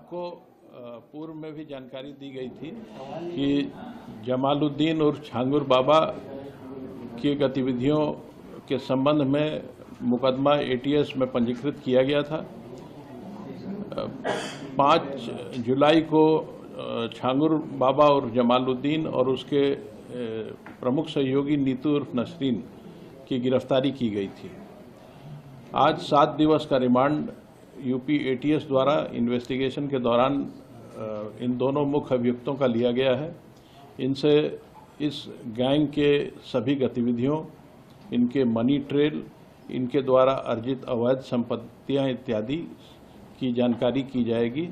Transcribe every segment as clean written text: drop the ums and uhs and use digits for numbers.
आपको पूर्व में भी जानकारी दी गई थी कि जमालुद्दीन और छांगुर बाबा की गतिविधियों के संबंध में मुकदमा एटीएस में पंजीकृत किया गया था। 5 जुलाई को छांगुर बाबा और जमालुद्दीन और उसके प्रमुख सहयोगी नीतू उर्फ नसरीन की गिरफ्तारी की गई थी। आज 7 दिवस का रिमांड यूपी एटीएस द्वारा इन्वेस्टिगेशन के दौरान इन दोनों मुख्य अभियुक्तों का लिया गया है। इनसे इस गैंग के सभी गतिविधियों, इनके मनी ट्रेल, इनके द्वारा अर्जित अवैध संपत्तियां इत्यादि की जानकारी की जाएगी।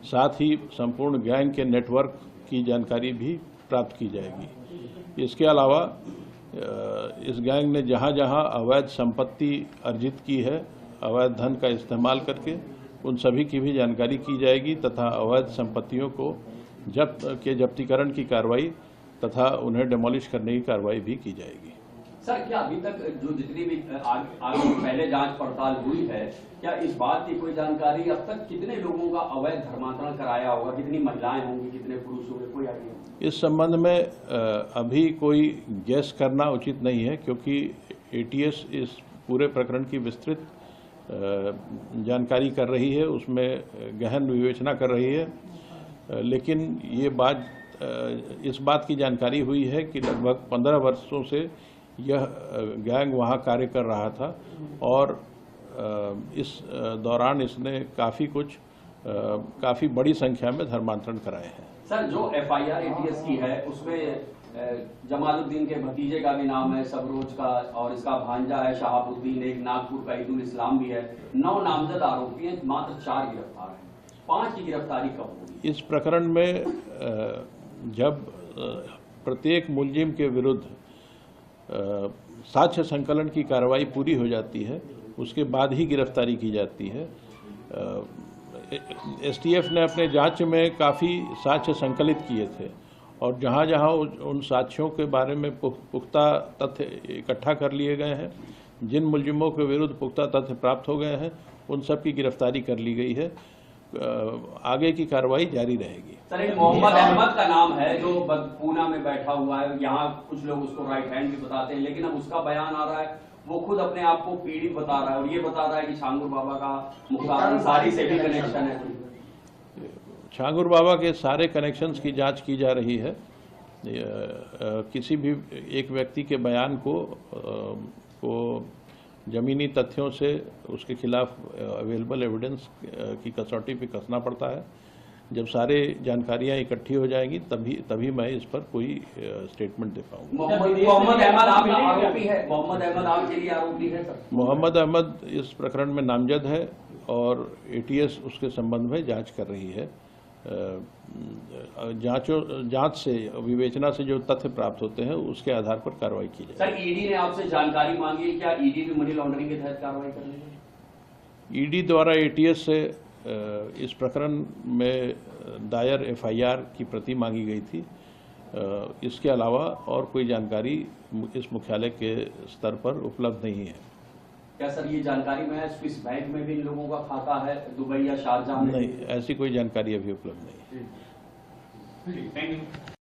साथ ही संपूर्ण गैंग के नेटवर्क की जानकारी भी प्राप्त की जाएगी। इसके अलावा इस गैंग ने जहां जहां अवैध संपत्ति अर्जित की है, अवैध धन का इस्तेमाल करके, उन सभी की भी जानकारी की जाएगी तथा अवैध संपत्तियों को जब्तीकरण की कार्रवाई तथा उन्हें डेमोलिश करने की कार्रवाई भी की जाएगी। सर, क्या अभी तक जो जितनी भी आगे पहले जांच पड़ताल हुई है, क्या इस बात की कोई जानकारी अब तक कितने लोगों का अवैध धर्मांतरण कराया होगा, कितनी महिलाएं होंगी, कितने पुरुष होंगे, कोई आइडिया? इस संबंध में अभी कोई गैस करना उचित नहीं है, क्योंकि एटीएस इस पूरे प्रकरण की विस्तृत जानकारी कर रही है, उसमें गहन विवेचना कर रही है। लेकिन ये बात इस बात की जानकारी हुई है कि लगभग 15 वर्षों से यह गैंग वहाँ कार्य कर रहा था और इस दौरान इसने काफ़ी बड़ी संख्या में धर्मांतरण कराए हैं। सर, जो एफआईआर एटीएस की है उसमें जमालुद्दीन के भतीजे का भी नाम है, सबरोज का, और इसका भांजा है शहाबुद्दीन, एक नागपुर का ईदुल इस्लाम भी है। 9 नामजद आरोपी हैं, मात्र 4 गिरफ्तार हैं। 5 की गिरफ्तारी कब होगी? इस प्रकरण में जब प्रत्येक मुलजिम के विरुद्ध साक्ष्य संकलन की कार्रवाई पूरी हो जाती है, उसके बाद ही गिरफ्तारी की जाती है। एसटीएफ ने अपने जांच में काफ़ी साक्ष्य संकलित किए थे और जहां जहां उन साक्ष्यों के बारे में पुख्ता तथ्य इकट्ठा कर लिए गए हैं, जिन मुलजिमों के विरुद्ध पुख्ता तथ्य प्राप्त हो गए हैं, उन सब की गिरफ्तारी कर ली गई है। आगे की कार्रवाई जारी रहेगी। सर, एक मोहम्मद अहमद का नाम है जो पूना में बैठा हुआ है। यहाँ कुछ लोग उसको राइट हैंड भी बताते हैं, लेकिन अब उसका बयान आ रहा है, वो खुद अपने आप को पीड़ित बता रहा है और ये बता रहा है कि छांगुर बाबा का मुख्तार अंसारी से भी कनेक्शन है। छांगुर बाबा के सारे कनेक्शंस की जांच की जा रही है। किसी भी एक व्यक्ति के बयान को ज़मीनी तथ्यों से उसके खिलाफ अवेलेबल एविडेंस की कसौटी पे कसना पड़ता है। जब सारे जानकारियां इकट्ठी हो जाएंगी तभी मैं इस पर कोई स्टेटमेंट दे पाऊंगा। मोहम्मद अहमद आरोपी है? मोहम्मद अहमद आपके लिए आरोपी है सर? मोहम्मद अहमद इस प्रकरण में नामजद है और एटीएस उसके संबंध में जांच कर रही है। जांच से, विवेचना से जो तथ्य प्राप्त होते हैं उसके आधार पर कार्रवाई की जाए। सर, ईडी ने आपसे जानकारी मांगी है, क्या ईडी भी मनी लॉन्ड्रिंग के तहत कार्रवाई कर रही है? ईडी द्वारा एटीएस से इस प्रकरण में दायर एफआईआर की प्रति मांगी गई थी। इसके अलावा और कोई जानकारी इस मुख्यालय के स्तर पर उपलब्ध नहीं है। क्या सर ये जानकारी में है स्विस बैंक में भी इन लोगों का खाता है, दुबई या शारजाह में? नहीं, ऐसी कोई जानकारी अभी उपलब्ध नहीं है। Thank you.